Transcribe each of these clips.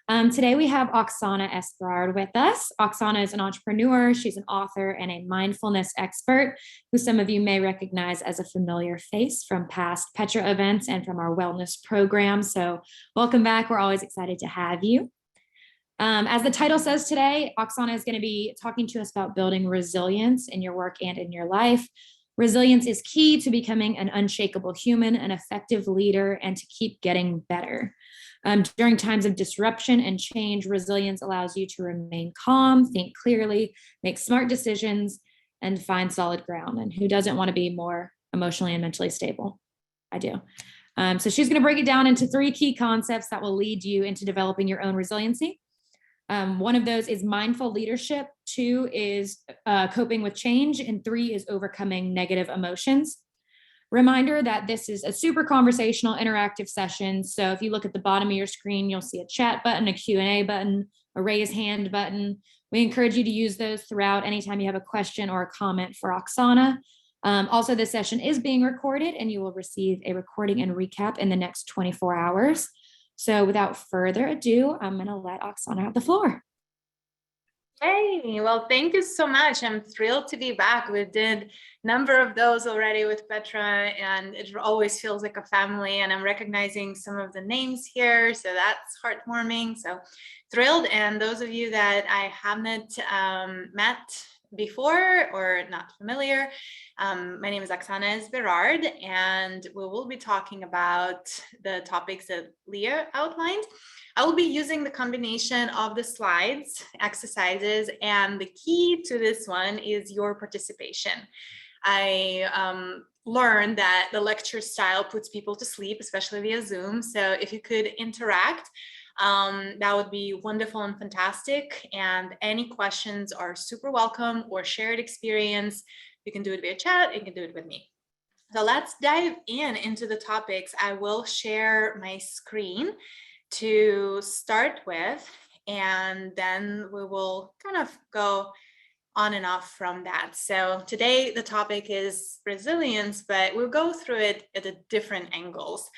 Today we have Oksana Esberard with us. Oksana is an entrepreneur. She's an author and a mindfulness expert who some of you may recognize as a familiar face from past Petra events and from our wellness program. So welcome back. We're always excited to have you. As the title says today, Oksana is going to be talking to us about building resilience in your work and in your life. Resilience is key to becoming an unshakable human, an effective leader, and to keep getting better. During times of disruption and change, resilience allows you to remain calm, think clearly, make smart decisions, and find solid ground. And who doesn't want to be more emotionally and mentally stable? I do. So she's going to break it down into 3 key concepts that will lead you into developing your own resiliency. One of those is mindful leadership. 2 is coping with change. And 3 is overcoming negative emotions. Reminder that this is a super conversational, interactive session. So if you look at the bottom of your screen, you'll see a chat button, a Q&A button, a raise hand button. We encourage you to use those throughout anytime you have a question or a comment for Oksana. Also, this session is being recorded and you will receive a recording and recap in the next 24 hours. So without further ado, I'm going to let Oksana have the floor. Hey, well, thank you so much. I'm thrilled to be back. We did a number of those already with Petra, and it always feels like a family, and I'm recognizing some of the names here, so that's heartwarming. So thrilled. And those of you that I haven't met before or not familiar, my name is Oksana Esberard, and we will be talking about the topics that Leah outlined. I will be using the combination of the slides, exercises, and the key to this one is your participation. I learned that the lecture style puts people to sleep, especially via Zoom. So if you could interact, that would be wonderful and fantastic. And any questions are super welcome, or shared experience. You can do it via chat, you can do it with me. So let's dive into the topics. I will share my screen to start with, and then we will kind of go on and off from that. So today the topic is resilience, but we'll go through it at a different angles.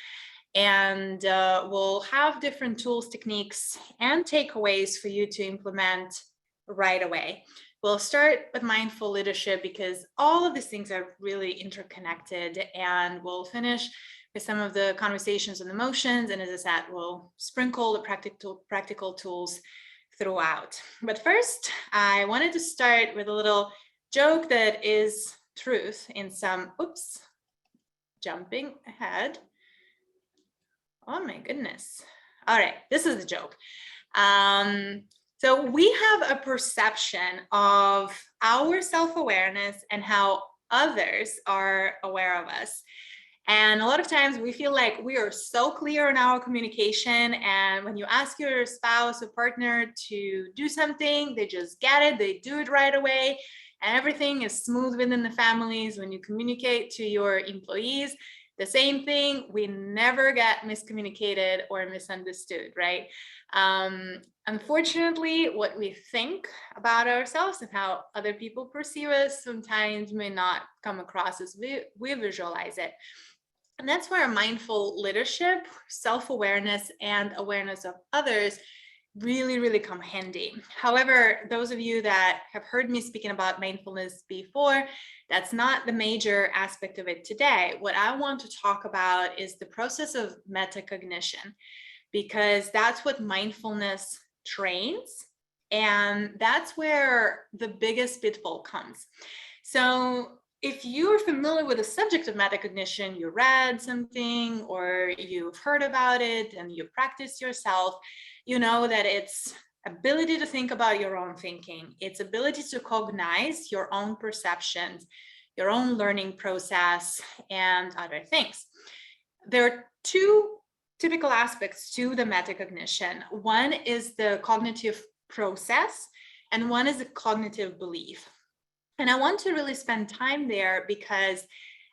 And we'll have different tools, techniques, and takeaways for you to implement right away. We'll start with mindful leadership because all of these things are really interconnected, and we'll finish with some of the conversations and emotions. And as I said, we'll sprinkle the practical tools throughout. But first, I wanted to start with a little joke that is truth in some, oops, jumping ahead. Oh my goodness. All right, this is the joke. So we have a perception of our self-awareness and how others are aware of us. And a lot of times we feel like we are so clear in our communication. And when you ask your spouse or partner to do something, they just get it, they do it right away. And everything is smooth within the families. When you communicate to your employees, the same thing, we never get miscommunicated or misunderstood, right? Unfortunately, what we think about ourselves and how other people perceive us sometimes may not come across as we visualize it. And that's where mindful leadership, self-awareness, and awareness of others really, really come handy. However, those of you that have heard me speaking about mindfulness before, that's not the major aspect of it today. What I want to talk about is the process of metacognition, because that's what mindfulness trains, and that's where the biggest pitfall comes. So if you're familiar with the subject of metacognition, you read something or you've heard about it and you practice yourself, you know that it's ability to think about your own thinking. It's ability to cognize your own perceptions, your own learning process, and other things. There are 2 typical aspects to the metacognition. One is the cognitive process, and one is the cognitive belief. And I want to really spend time there because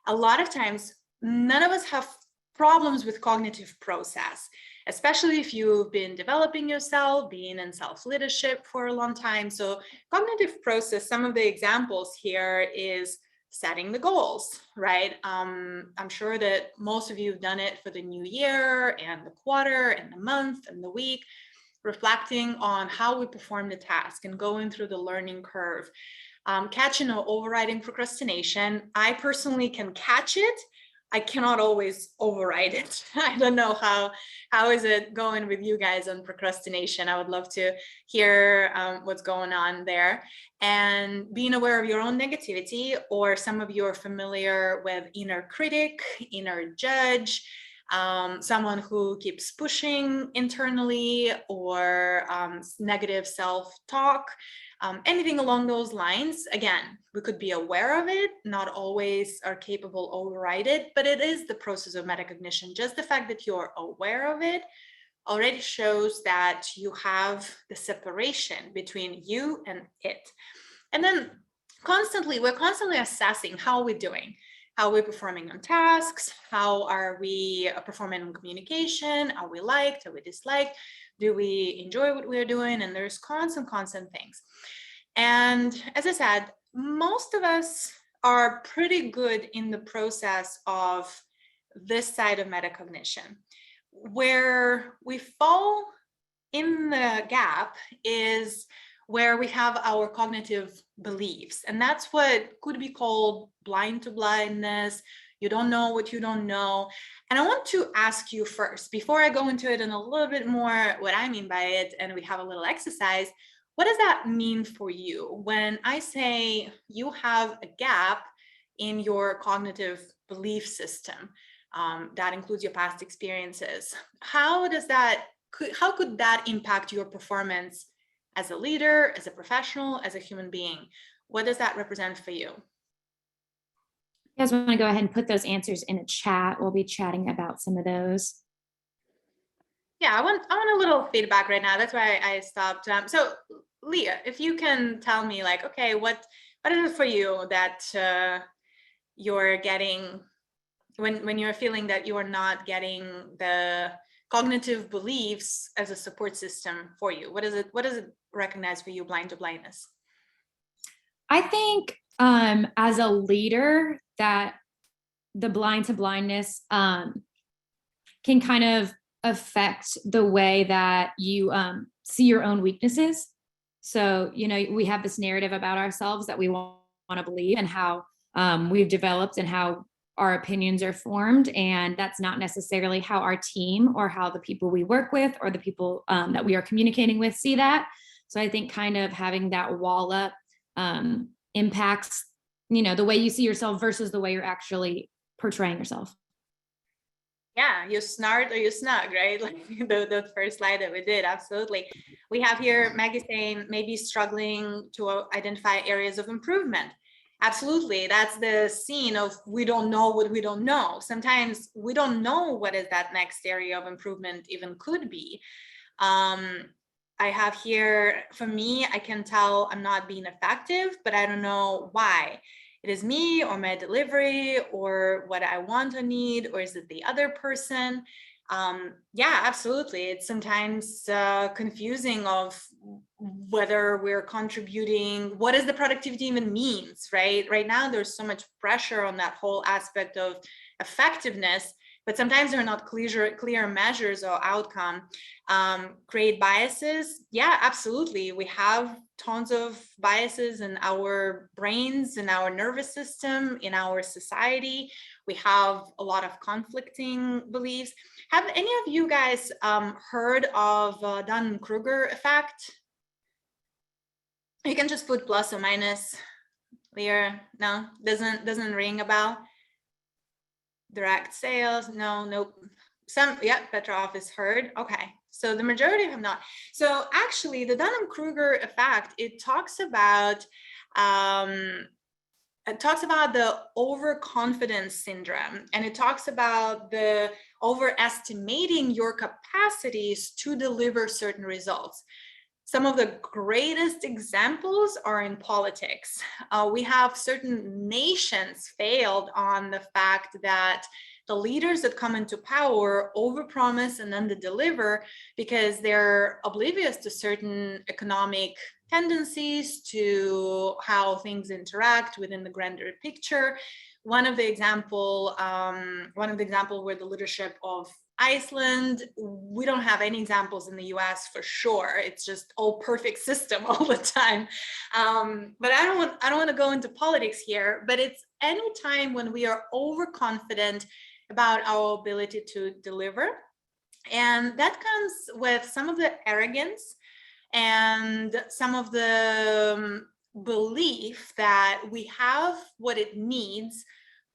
a lot of times, none of us have problems with cognitive process, especially if you've been developing yourself, being in self-leadership for a long time. So cognitive process, some of the examples here is setting the goals, right? I'm sure that most of you have done it for the new year and the quarter and the month and the week. reflecting on how we perform the task and going through the learning curve. Catching or overriding procrastination. I personally can catch it. I cannot always override it. I don't know how is it going with you guys on procrastination. I would love to hear what's going on there. And being aware of your own negativity, or some of you are familiar with inner critic, inner judge, someone who keeps pushing internally, or negative self-talk. Anything along those lines. Again, we could be aware of it, not always are capable override it, but it is the process of metacognition. Just the fact that you're aware of it already shows that you have the separation between you and it. And then we're constantly assessing how we're doing. How are we performing on tasks? How are we performing on communication? Are we liked? Are we disliked? Do we enjoy what we're doing? And there's constant things. And as I said, most of us are pretty good in the process of this side of metacognition. Where we fall in the gap is where we have our cognitive beliefs. And that's what could be called blind to blindness. You don't know what you don't know. And I want to ask you first, before I go into it and a little bit more what I mean by it, and we have a little exercise, what does that mean for you? When I say you have a gap in your cognitive belief system, that includes your past experiences, how could that impact your performance as a leader, as a professional, as a human being? What does that represent for you? You guys want to go ahead and put those answers in a chat? We'll be chatting about some of those. Yeah, I want a little feedback right now. That's why I stopped. So Leah, if you can tell me, like, okay, what is it for you that you're getting when you're feeling that you are not getting the cognitive beliefs as a support system for you? What does it recognize for you, blind to blindness? I think as a leader, that the blind to blindness can kind of affect the way that you see your own weaknesses. So, we have this narrative about ourselves that we want to believe, and how we've developed and how our opinions are formed. And that's not necessarily how our team or how the people we work with or the people that we are communicating with see that. So I think kind of having that wall up impacts, the way you see yourself versus the way you're actually portraying yourself. Yeah, you snart or you snug, right? Like the first slide that we did, absolutely. We have here Maggie saying maybe struggling to identify areas of improvement. Absolutely, that's the scene of we don't know what we don't know. Sometimes we don't know what is that next area of improvement even could be. I have here, for me, I can tell I'm not being effective, but I don't know why. It is me or my delivery or what I want or need, or is it the other person? Yeah, absolutely. It's sometimes confusing of whether we're contributing, what does the productivity even means, right? Right now, there's so much pressure on that whole aspect of effectiveness, but sometimes there are not clear measures or outcome. Create biases. Yeah, absolutely. We have tons of biases in our brains, in our nervous system, in our society. We have a lot of conflicting beliefs. Have any of you guys heard of Dunning-Kruger effect? You can just put plus or minus. Leah, no, doesn't ring a bell. Direct sales, no, nope. Some, yeah, Petra office heard. Okay, so the majority have not. So actually, the Dunning-Kruger effect, it talks about the overconfidence syndrome, and it talks about the overestimating your capacities to deliver certain results. Some of the greatest examples are in politics. We have certain nations failed on the fact that the leaders that come into power overpromise and underdeliver because they're oblivious to certain economic tendencies, to how things interact within the grander picture. One of the example where the leadership of Iceland, we don't have any examples in the US for sure. It's just all perfect system all the time. But I don't want to go into politics here, but it's any time when we are overconfident about our ability to deliver. And that comes with some of the arrogance and some of the belief that we have what it needs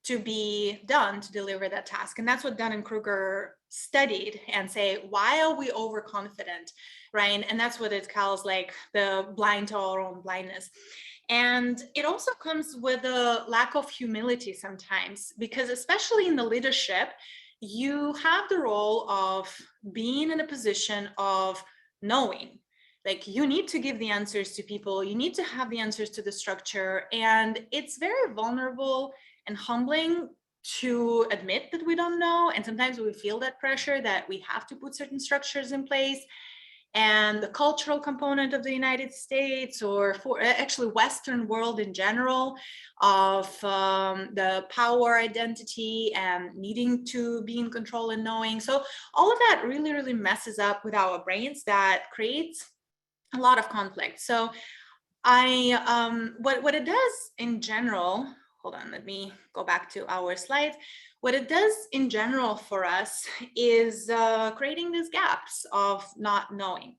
to be done to deliver that task. And that's what Dunning-Kruger studied and say, why are we overconfident, right? And that's what it calls like the blind to our own blindness. And it also comes with a lack of humility sometimes, because especially in the leadership, you have the role of being in a position of knowing. Like, you need to give the answers to people, you need to have the answers to the structure, and it's very vulnerable and humbling to admit that we don't know. And sometimes we feel that pressure that we have to put certain structures in place. And the cultural component of the United States, or for actually Western world in general, of the power identity and needing to be in control and knowing. So all of that really, really messes up with our brains, that creates a lot of conflict. So what it does in general, hold on, let me go back to our slides. What it does in general for us is creating these gaps of not knowing.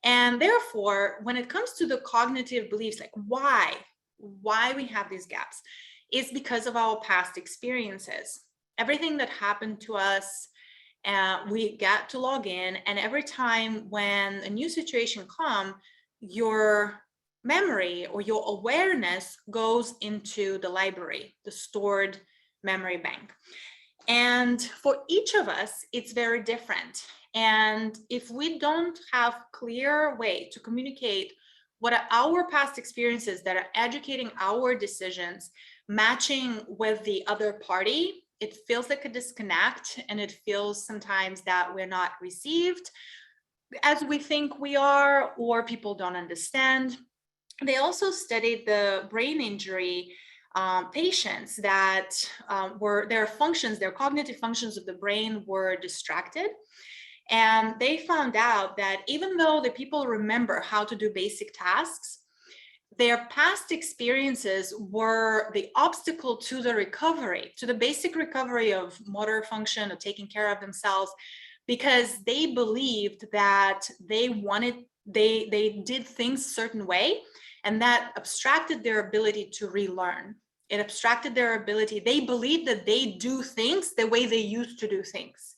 And therefore, when it comes to the cognitive beliefs, like why we have these gaps, is because of our past experiences. Everything that happened to us, we get to log in, and every time when a new situation comes, your memory or your awareness goes into the library, the stored memory bank. And for each of us, it's very different. And if we don't have clear way to communicate what are our past experiences that are educating our decisions, matching with the other party, it feels like a disconnect, and it feels sometimes that we're not received as we think we are, or people don't understand. They also studied the brain injury patients that were their cognitive functions of the brain were distracted. And they found out that even though the people remember how to do basic tasks, their past experiences were the obstacle to the recovery, to the basic recovery of motor function, of taking care of themselves, because they believed that they did things a certain way, and that abstracted their ability to relearn. It abstracted their ability. They believed that they do things the way they used to do things,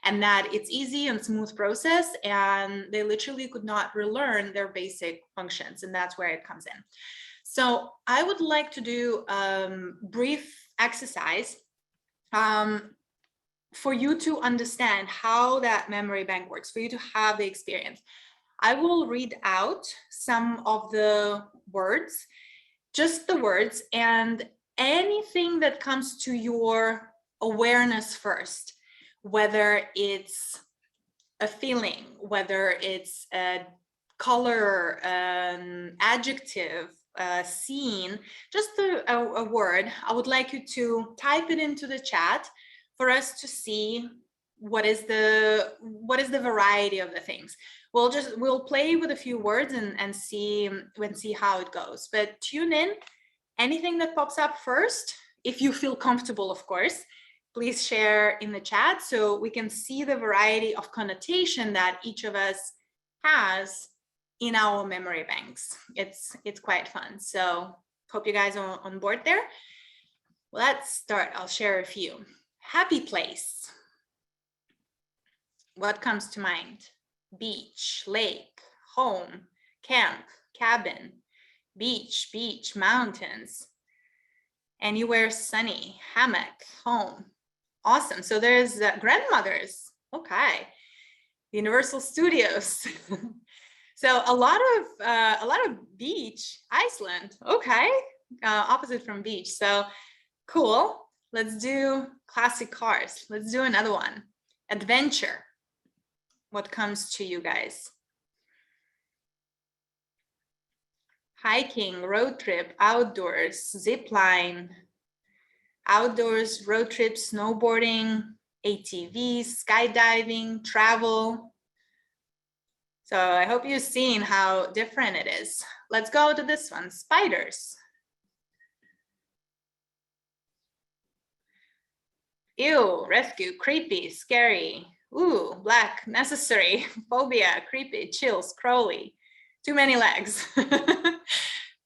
and that it's easy and smooth process, and they literally could not relearn their basic functions, and that's where it comes in. So I would like to do a brief exercise for you to understand how that memory bank works, for you to have the experience. I will read out some of the words, just the words, and anything that comes to your awareness first, whether it's a feeling, whether it's a color, an adjective, a scene, just a word. I would like you to type it into the chat for us to see what is the variety of the things. We'll play with a few words and see how it goes. But tune in. Anything that pops up first, if you feel comfortable, of course, please share in the chat so we can see the variety of connotation that each of us has in our memory banks. It's quite fun. So hope you guys are on board there. Let's start. I'll share a few. Happy place. What comes to mind? Beach, lake, home, camp, cabin, beach, mountains, anywhere sunny, hammock, home. Awesome. So there's grandmothers. Okay. Universal Studios. So a lot of beach, Iceland. Okay. Opposite from beach. So cool. Let's do classic cars. Let's do another one. Adventure. What comes to you guys? Hiking, road trip, outdoors, zip line, outdoors, road trip, snowboarding, ATVs, skydiving, travel. So I hope you've seen how different it is. Let's go to this one, spiders. Ew, rescue, creepy, scary. Ooh, black, necessary, phobia, creepy, chills, crawly. Too many legs.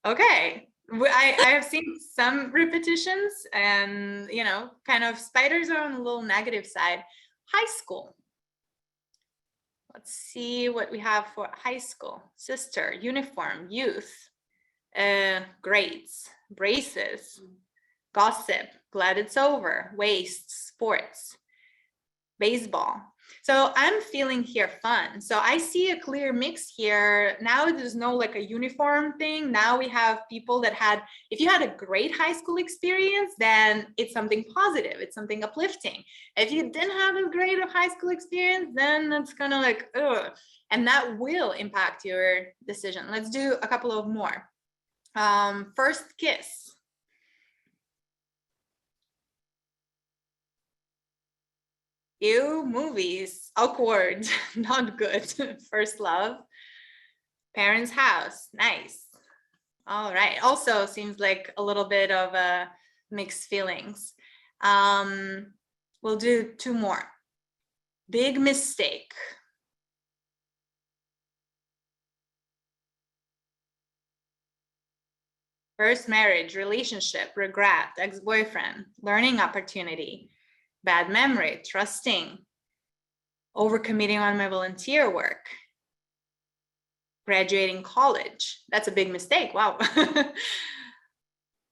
Okay, I have seen some repetitions and, you know, kind of spiders are on a little negative side. High school. Let's see what we have for high school. Sister, uniform, youth, grades, braces, gossip, glad it's over, waste, sports, baseball. So I'm feeling here fun. So I see a clear mix here. Now there's no like a uniform thing. Now we have people that had, if you had a great high school experience, then it's something positive. It's something uplifting. If you didn't have a great high school experience, then it's kind of like, ugh. And that will impact your decision. Let's do a couple of more. First kiss. Ew, movies, awkward, not good. First love, parents' house, nice. All right, also seems like a little bit of mixed feelings. We'll do two more. Big mistake. First marriage, relationship, regret, ex-boyfriend, learning opportunity, bad memory, trusting, overcommitting on my volunteer work, graduating college. That's a big mistake. Wow.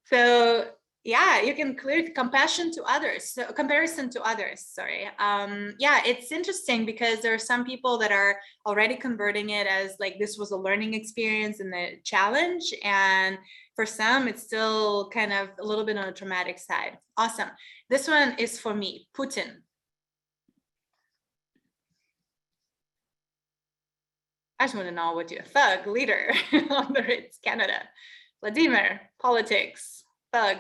So yeah, you can clear compassion to others, so comparison to others, sorry. Yeah, it's interesting because there are some people that are already converting it as like this was a learning experience and the challenge, and for some it's still kind of a little bit on a traumatic side. Awesome. This one is for me, Putin. I just want to know what your thug, leader, on the Ritz, Canada. Vladimir, politics, thug,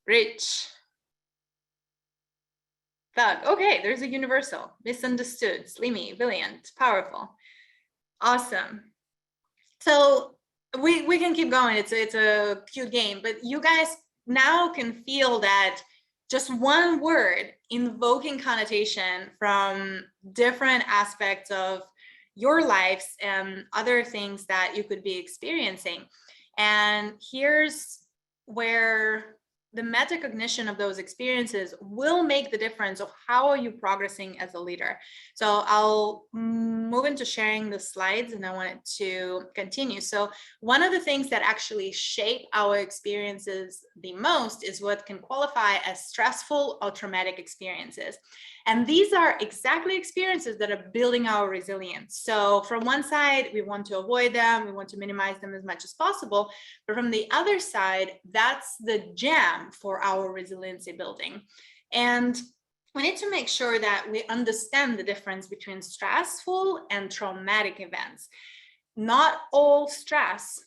rich, thug. Okay, there's a universal. Misunderstood, slimy, brilliant, powerful. Awesome. So we can keep going. It's a cute game, but you guys now can feel that just one word invoking connotation from different aspects of your lives and other things that you could be experiencing. And here's where the metacognition of those experiences will make the difference of how are you progressing as a leader. So I'll move into sharing the slides and I wanted to continue. So one of the things that actually shape our experiences the most is what can qualify as stressful or traumatic experiences. And these are exactly experiences that are building our resilience. So from one side, we want to avoid them, we want to minimize them as much as possible. But from the other side, that's the jam for our resiliency building. And we need to make sure that we understand the difference between stressful and traumatic events. Not all stress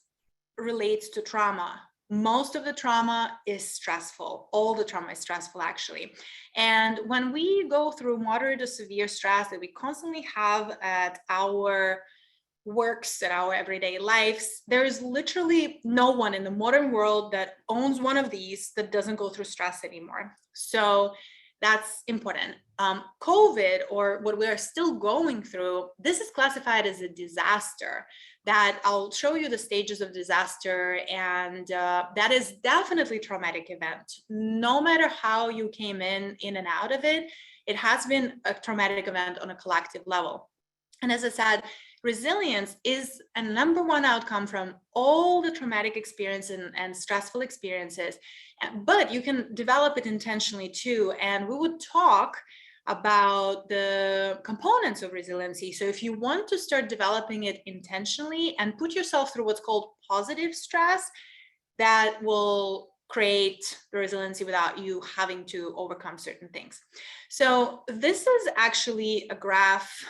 relates to trauma. Most of the trauma is stressful. All the trauma is stressful, actually. And when we go through moderate to severe stress that we constantly have at our works, at our everyday lives, there is literally no one in the modern world that owns one of these that doesn't go through stress anymore. So that's important. COVID, or what we are still going through, this is classified as a disaster. That I'll show you the stages of disaster, and that is definitely a traumatic event. No matter how you came in and out of it, it has been a traumatic event on a collective level. And as I said, resilience is a number one outcome from all the traumatic experiences and stressful experiences, but you can develop it intentionally too. And we would talk about the components of resiliency. So if you want to start developing it intentionally and put yourself through what's called positive stress, that will create the resiliency without you having to overcome certain things. So this is actually a graph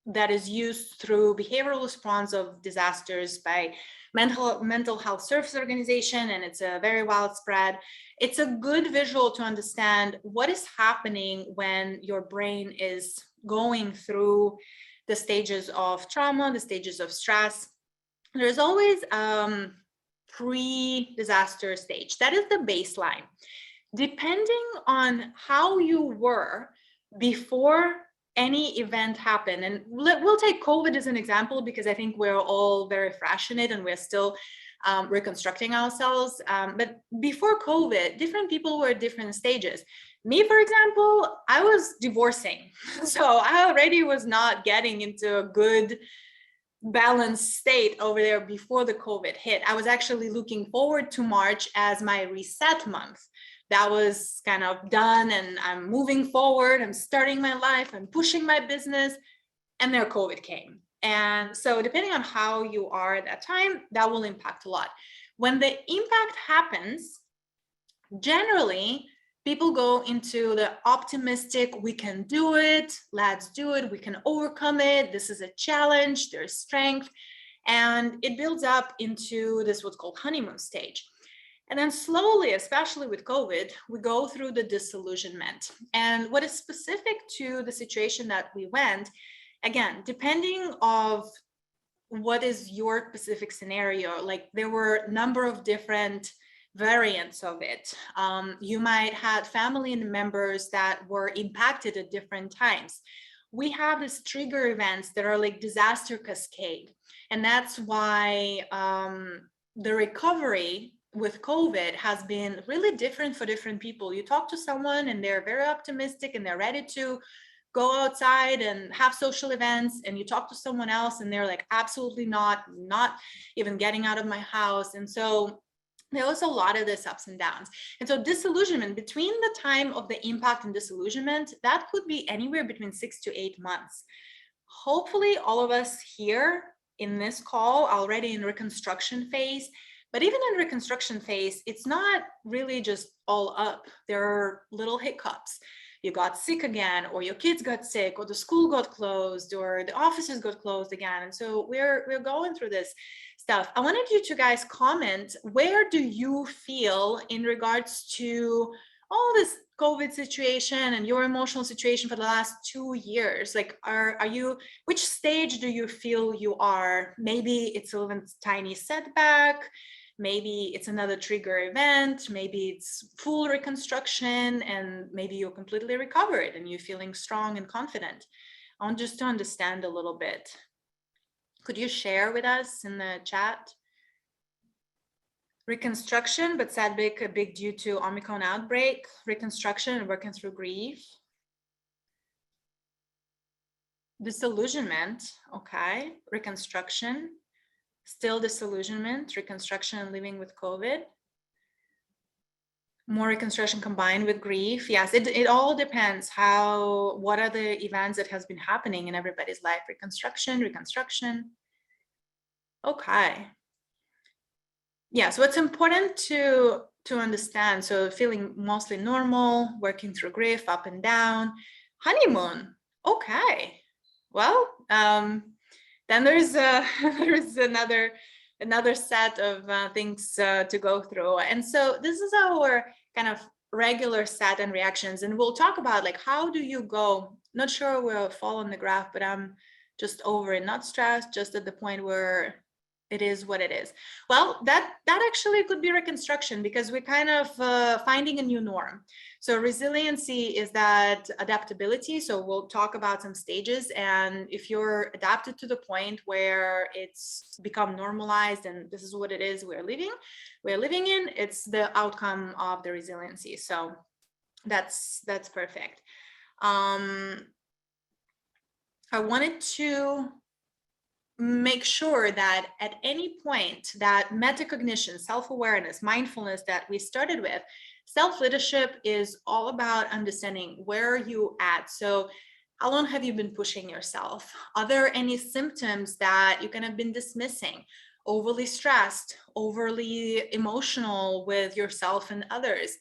that is used through behavioral response of disasters by mental health service organization, and it's a very widespread. It's a good visual to understand what is happening when your brain is going through the stages of trauma, the stages of stress. There's always pre-disaster stage. That is the baseline. Depending on how you were before any event happened, and we'll take COVID as an example because I think we're all very fresh in it and we're still reconstructing ourselves. But before COVID, different people were at different stages. Me, for example, I was divorcing. So I already was not getting into a good balanced state over there before the COVID hit. I was actually looking forward to March as my reset month. That was kind of done and I'm moving forward, I'm starting my life, I'm pushing my business, and then COVID came. And so depending on how you are at that time, that will impact a lot. When the impact happens, generally, people go into the optimistic, we can do it, let's do it, we can overcome it, this is a challenge, there's strength, and it builds up into this what's called honeymoon stage. And then slowly, especially with COVID, we go through the disillusionment. And what is specific to the situation that we went, again, depending of what is your specific scenario, like there were a number of different variants of it. You might have family members that were impacted at different times. We have these trigger events that are like disaster cascade. And that's why the recovery with COVID has been really different for different people. You talk to someone and they're very optimistic and they're ready to go outside and have social events, and you talk to someone else and they're like, absolutely not even getting out of my house. And so there was a lot of this ups and downs. And so disillusionment, between the time of the impact and disillusionment, that could be anywhere between 6 to 8 months. Hopefully all of us here in this call are already in reconstruction phase. But even in reconstruction phase, it's not really just all up. There are little hiccups. You got sick again, or your kids got sick, or the school got closed, or the offices got closed again. And so we're going through this stuff. I wanted you to guys comment, where do you feel in regards to all this COVID situation and your emotional situation for the last 2 years? Like, are you, which stage do you feel you are? Maybe it's a little tiny setback. Maybe it's another trigger event, maybe it's full reconstruction, and maybe you're completely recovered and you're feeling strong and confident. I want just to understand a little bit. Could you share with us in the chat? Reconstruction, but setback a big due to Omicron outbreak, reconstruction and working through grief. Disillusionment, okay, reconstruction. Still disillusionment, reconstruction, and living with COVID. More reconstruction combined with grief. Yes, it all depends what are the events that has been happening in everybody's life. Reconstruction. Okay. Yeah, so it's important to understand. So feeling mostly normal, working through grief, up and down. Honeymoon, okay. Well, then there's another set of things to go through. And so this is our kind of regular set and reactions. And we'll talk about like, how do you go? Not sure we'll fall on the graph, but I'm just over it, not stressed, just at the point where it is what it is. Well, that actually could be reconstruction, because we're kind of finding a new norm. So resiliency is that adaptability. So we'll talk about some stages, and if you're adapted to the point where it's become normalized and this is what it is we're living in, it's the outcome of the resiliency. So that's perfect. I wanted to make sure that at any point that metacognition, self-awareness, mindfulness that we started with, self-leadership is all about understanding where are you at. So how long have you been pushing yourself? Are there any symptoms that you kind of been dismissing? Overly stressed, overly emotional with yourself and others,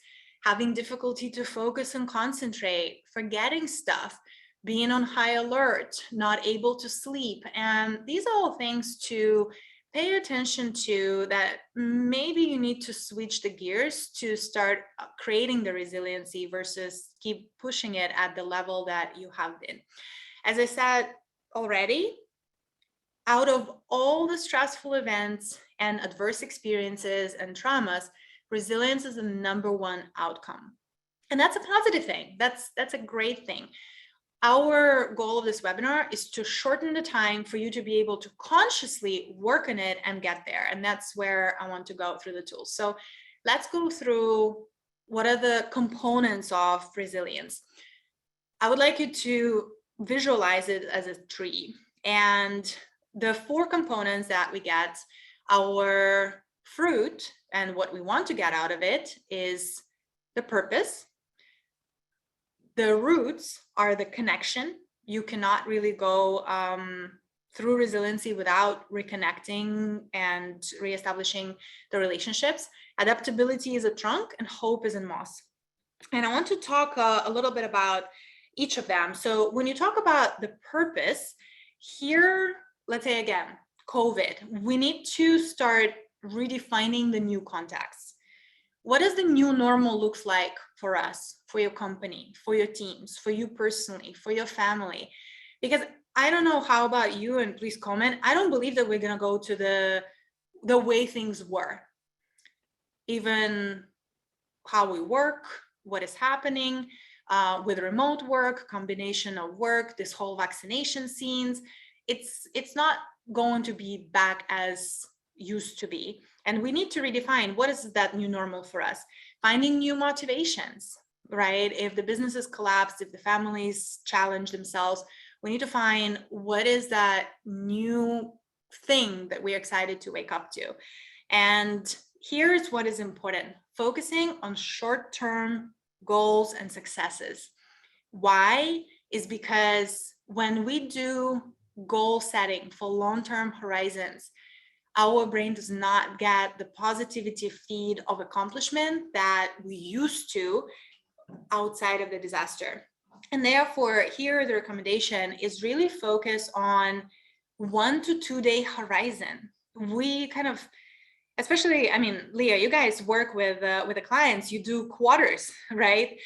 having difficulty to focus and concentrate, forgetting stuff, being on high alert, not able to sleep. And these are all things to pay attention to, that maybe you need to switch the gears to start creating the resiliency versus keep pushing it at the level that you have been. As I said already, out of all the stressful events and adverse experiences and traumas, resilience is the number one outcome. And that's a positive thing. That's a great thing. Our goal of this webinar is to shorten the time for you to be able to consciously work on it and get there. And that's where I want to go through the tools. So let's go through what are the components of resilience. I would like you to visualize it as a tree. And the 4 components that we get, our fruit and what we want to get out of it is the purpose. The roots are the connection. You cannot really go through resiliency without reconnecting and reestablishing the relationships. Adaptability is a trunk and hope is in moss. And I want to talk a little bit about each of them. So when you talk about the purpose here, let's say again, COVID, we need to start redefining the new context. What does the new normal looks like for us, for your company, for your teams, for you personally, for your family? Because I don't know how about you, and please comment, I don't believe that we're going to go to the way things were. Even how we work, what is happening with remote work, combination of work, this whole vaccination scenes, it's not going to be back as used to be. And we need to redefine what is that new normal for us. Finding new motivations, right? If the businesses collapsed, if the families challenge themselves, we need to find what is that new thing that we're excited to wake up to. And here's what is important: focusing on short-term goals and successes. Why? Is because when we do goal setting for long-term horizons, our brain does not get the positivity feed of accomplishment that we used to outside of the disaster. And therefore, here the recommendation is really focus on 1 to 2 day horizon. We kind of, especially, I mean, Leah, you guys work with the clients, you do quarters, right?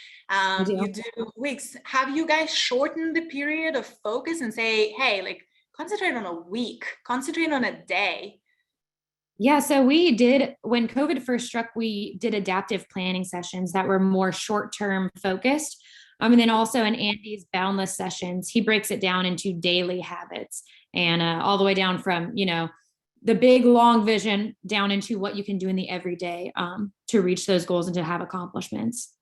You do weeks. Have you guys shortened the period of focus and say, hey, like, concentrate on a week, concentrate on a day? Yeah, so we did, when COVID first struck, we did adaptive planning sessions that were more short-term focused. And then also in Andy's boundless sessions, he breaks it down into daily habits and all the way down from, you know, the big long vision down into what you can do in the everyday to reach those goals and to have accomplishments.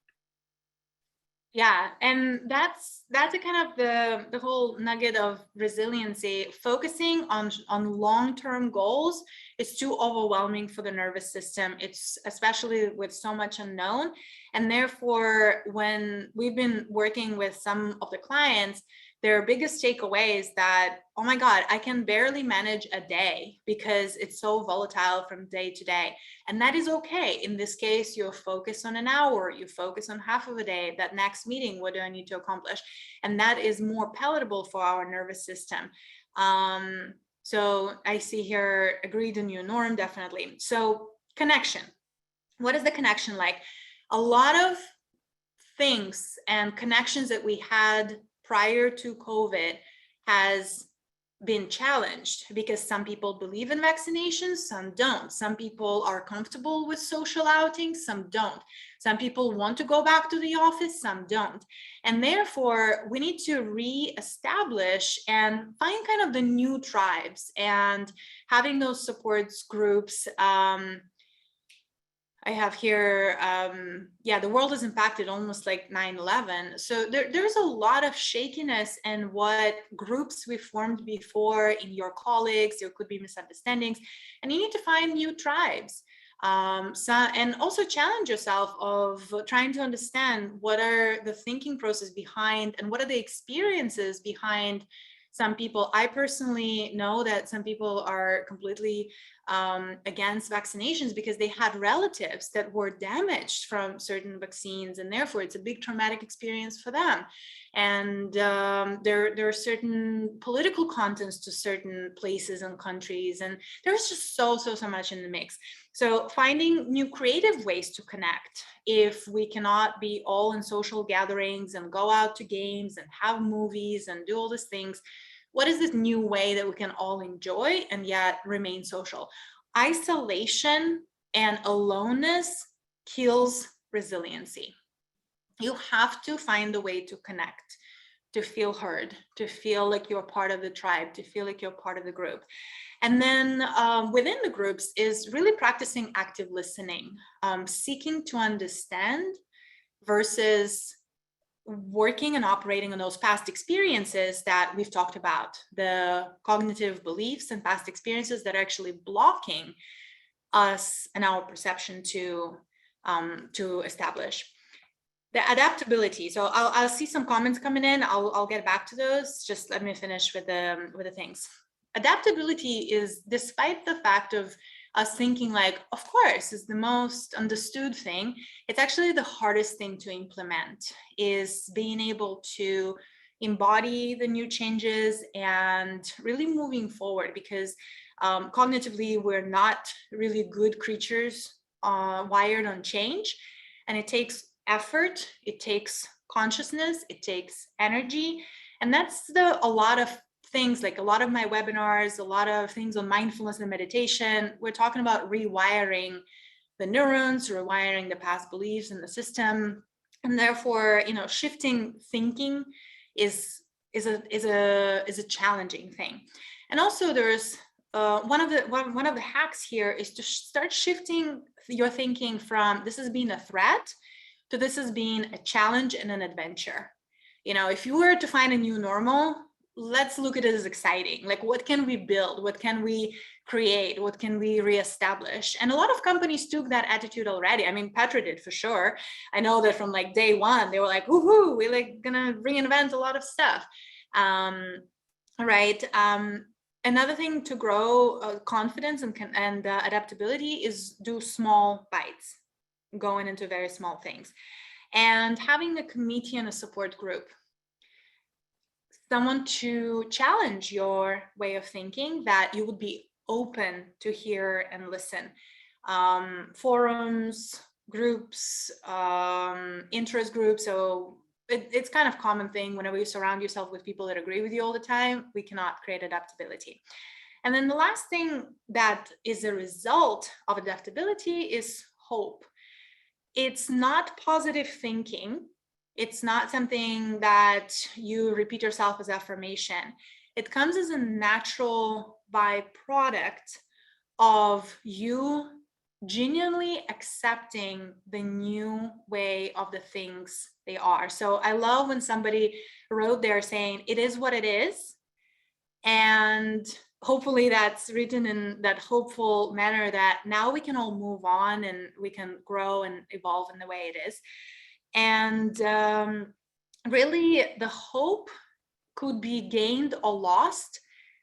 Yeah, and that's a kind of the whole nugget of resiliency. Focusing on long-term goals is too overwhelming for the nervous system. It's especially with so much unknown. And therefore, when we've been working with some of the clients, their biggest takeaway is that, oh my God, I can barely manage a day because it's so volatile from day to day. And that is okay. In this case, you focus on an hour, you focus on half of a day, that next meeting, what do I need to accomplish? And that is more palatable for our nervous system. So I see here, agree the new norm, definitely. So connection, what is the connection like? A lot of things and connections that we had prior to COVID has been challenged because some people believe in vaccinations, some don't. Some people are comfortable with social outings, some don't. Some people want to go back to the office, some don't. And therefore, we need to re-establish and find kind of the new tribes and having those supports groups. I have here, the world is impacted almost like 9/11. So there's a lot of shakiness in what groups we formed before in your colleagues. There could be misunderstandings, and you need to find new tribes. And also challenge yourself of trying to understand what are the thinking process behind and what are the experiences behind some people. I personally know that some people are completely against vaccinations because they had relatives that were damaged from certain vaccines, and therefore it's a big traumatic experience for them. And there are certain political contents to certain places and countries, and there's just so much in the mix. So finding new creative ways to connect, if we cannot be all in social gatherings and go out to games and have movies and do all these things, what is this new way that we can all enjoy and yet remain social? Isolation and aloneness kills resiliency. You have to find a way to connect, to feel heard, to feel like you're part of the tribe, to feel like you're part of the group. And then within the groups is really practicing active listening, seeking to understand versus working and operating on those past experiences that we've talked about, the cognitive beliefs and past experiences that are actually blocking us and our perception to establish. The adaptability. So I'll see some comments coming in. I'll get back to those. Just let me finish with the things. Adaptability is, despite the fact of us thinking like, of course, is the most understood thing, it's actually the hardest thing to implement, is being able to embody the new changes and really moving forward, because cognitively, we're not really good creatures wired on change, and it takes effort, it takes consciousness, it takes energy. And that's a lot of things, like a lot of my webinars, a lot of things on mindfulness and meditation, we're talking about rewiring the neurons, rewiring the past beliefs in the system. And therefore, shifting thinking is a challenging thing. And also there's one of the hacks here is to start shifting your thinking from this as being a threat to this as being a challenge and an adventure. If you were to find a new normal, let's look at it as exciting. Like, what can we build? What can we create? What can we reestablish? And a lot of companies took that attitude already. I mean, Petra did for sure. I know that from like day one, they were like, woohoo, we're like gonna reinvent a lot of stuff. Right. Another thing to grow confidence and adaptability is do small bites, going into very small things, and having a committee and a support group, someone to challenge your way of thinking, that you would be open to hear and listen. Forums, groups, interest groups. So it's kind of common thing whenever you surround yourself with people that agree with you all the time, we cannot create adaptability. And then the last thing that is a result of adaptability is hope. It's not positive thinking. It's not something that you repeat yourself as affirmation. It comes as a natural byproduct of you genuinely accepting the new way of the things they are. So I love when somebody wrote there saying, it is what it is. And hopefully that's written in that hopeful manner that now we can all move on and we can grow and evolve in the way it is. And really the hope could be gained or lost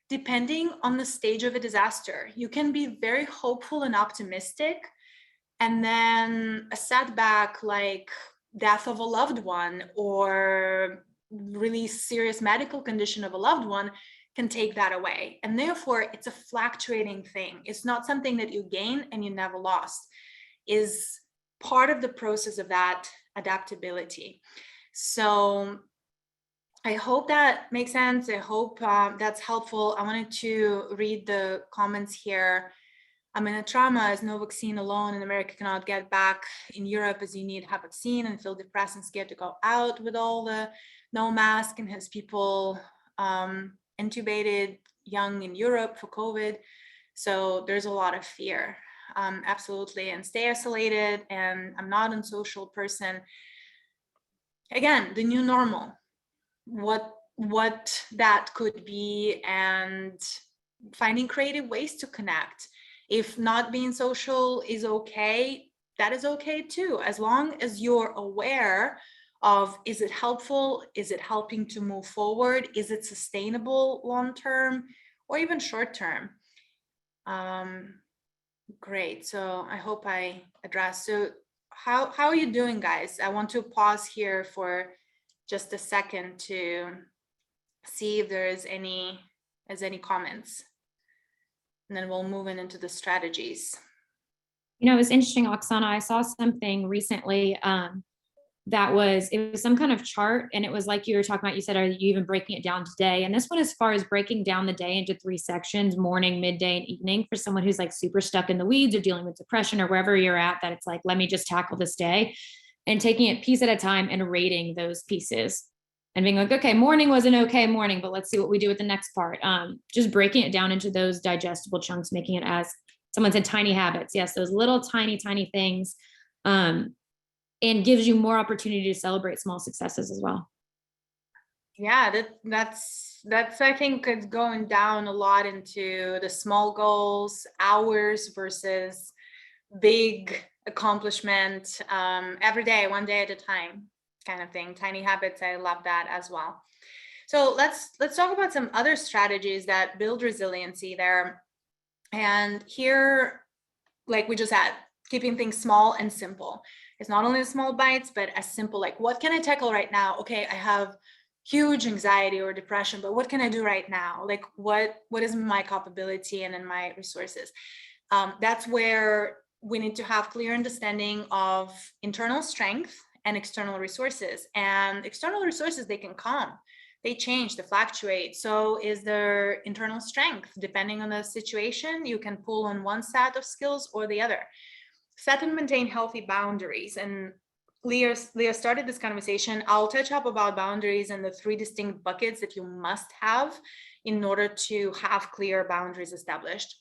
depending on the stage of a disaster. You can be very hopeful and optimistic, and then a setback like death of a loved one or really serious medical condition of a loved one can take that away. And therefore, it's a fluctuating thing. It's not something that you gain and you never lost. Is part of the process of that adaptability. So I hope that makes sense. I hope that's helpful. I wanted to read the comments here. I'm in a trauma as no vaccine alone in America cannot get back in Europe as you need to have vaccine and feel depressed and scared to go out with all the no mask and has people intubated young in Europe for COVID. So there's a lot of fear, absolutely, and stay isolated. And I'm not a social person. Again, the new normal, what that could be, and finding creative ways to connect. If not being social is okay, that is okay too, as long as you're aware of, is it helpful? Is it helping to move forward? Is it sustainable long-term or even short-term? Great, so I hope I addressed. So how are you doing, guys? I want to pause here for just a second to see if there's any comments. And then we'll move into the strategies. You know, it was interesting, Oksana. I saw something recently it was some kind of chart, and it was like you were talking about, you said, are you even breaking it down today? And this one, as far as breaking down the day into 3 sections, morning, midday, and evening, for someone who's like super stuck in the weeds or dealing with depression or wherever you're at, that it's like, let me just tackle this day, and taking it piece at a time and rating those pieces and being like, okay, morning was an okay morning, but let's see what we do with the next part. Just breaking it down into those digestible chunks, making it, as someone said, tiny habits. Yes, those little tiny things. And gives you more opportunity to celebrate small successes as well. Yeah, that's I think it's going down a lot into the small goals, hours versus big accomplishment, every day, one day at a time kind of thing. Tiny habits, I love that as well. So let's talk about some other strategies that build resiliency there. And here, like we just had, keeping things small and simple. It's not only the small bites, but as simple, like, what can I tackle right now? Okay, I have huge anxiety or depression, but what can I do right now? Like, what is my capability and in my resources? That's where we need to have clear understanding of internal strength and external resources. And external resources, they can come, they change, they fluctuate. So is there internal strength? Depending on the situation, you can pull on one set of skills or the other. Set and maintain healthy boundaries. And Leah started this conversation. I'll touch up about boundaries and the 3 distinct buckets that you must have in order to have clear boundaries established.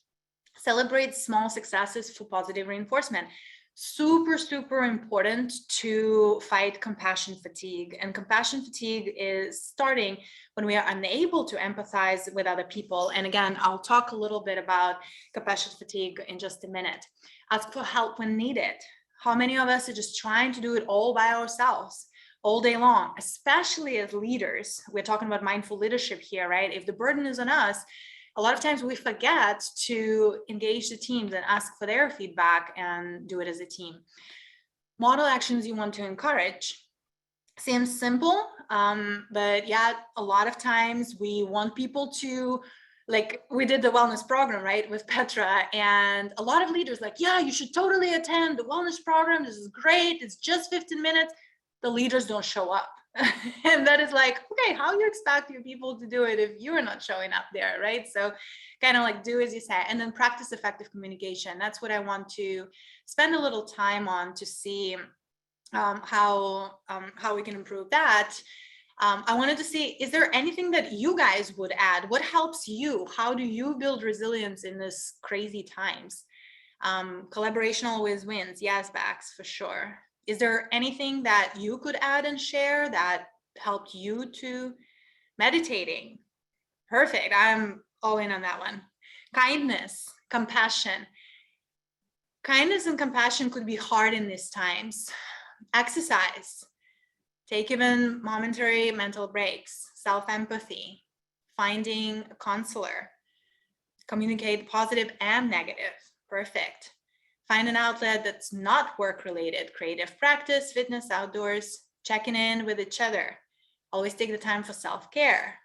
Celebrate small successes for positive reinforcement. Super important to fight compassion fatigue. And compassion fatigue is starting when we are unable to empathize with other people. And again, I'll talk a little bit about compassion fatigue in just a minute. Ask for help when needed. How many of us are just trying to do it all by ourselves all day long, especially as leaders? We're talking about mindful leadership here, right? If the burden is on us, a lot of times we forget to engage the teams and ask for their feedback and do it as a team. Model actions you want to encourage. Seems simple, but yeah, a lot of times we want people to, like, we did the wellness program, right, with Petra, and a lot of leaders like, yeah, you should totally attend the wellness program. This is great. It's just 15 minutes. The leaders don't show up. And that is like, okay, how you expect your people to do it if you're not showing up there, right? So kind of like do as you say, and then practice effective communication. That's what I want to spend a little time on to see how we can improve that. I wanted to see, is there anything that you guys would add? What helps you? How do you build resilience in this crazy times? Collaboration always wins. Yes, Bax, for sure. Is there anything that you could add and share that helped you to meditating? Perfect. I'm all in on that one. Kindness, compassion. Kindness and compassion could be hard in these times. Exercise. Take even momentary mental breaks. Self-empathy. Finding a counselor. Communicate positive and negative. Perfect. Find an outlet that's not work-related. Creative practice, fitness, outdoors, checking in with each other. Always take the time for self-care.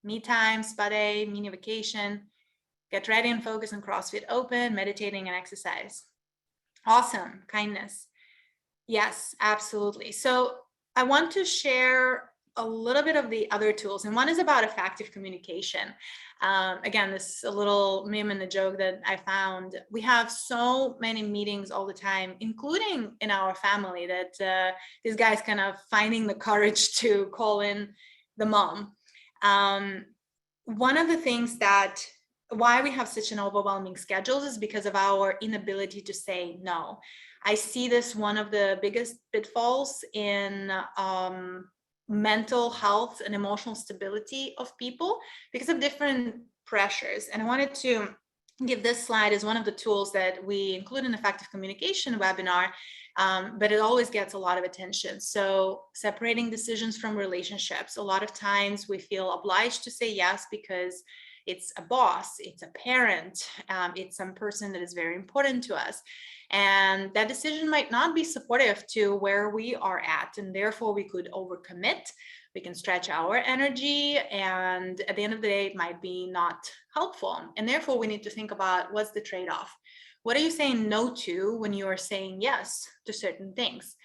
Me time, spa day, mini vacation. Get ready and focus on CrossFit Open, meditating and exercise. Awesome. Kindness. Yes, absolutely. So I want to share a little bit of the other tools, and one is about effective communication. Again, this is a little meme and a joke that I found. We have so many meetings all the time, including in our family, that this guy's kind of finding the courage to call in the mom. One of the things that why we have such an overwhelming schedules is because of our inability to say no. I see this one of the biggest pitfalls in mental health and emotional stability of people because of different pressures. And I wanted to give this slide as one of the tools that we include in effective communication webinar, but it always gets a lot of attention. So separating decisions from relationships. A lot of times we feel obliged to say yes because it's a boss, it's a parent, it's some person that is very important to us. And that decision might not be supportive to where we are at, and therefore we could overcommit we can stretch our energy, and at the end of the day, it might be not helpful. And therefore, we need to think about what's the trade-off. What are you saying no to when you are saying yes to certain things?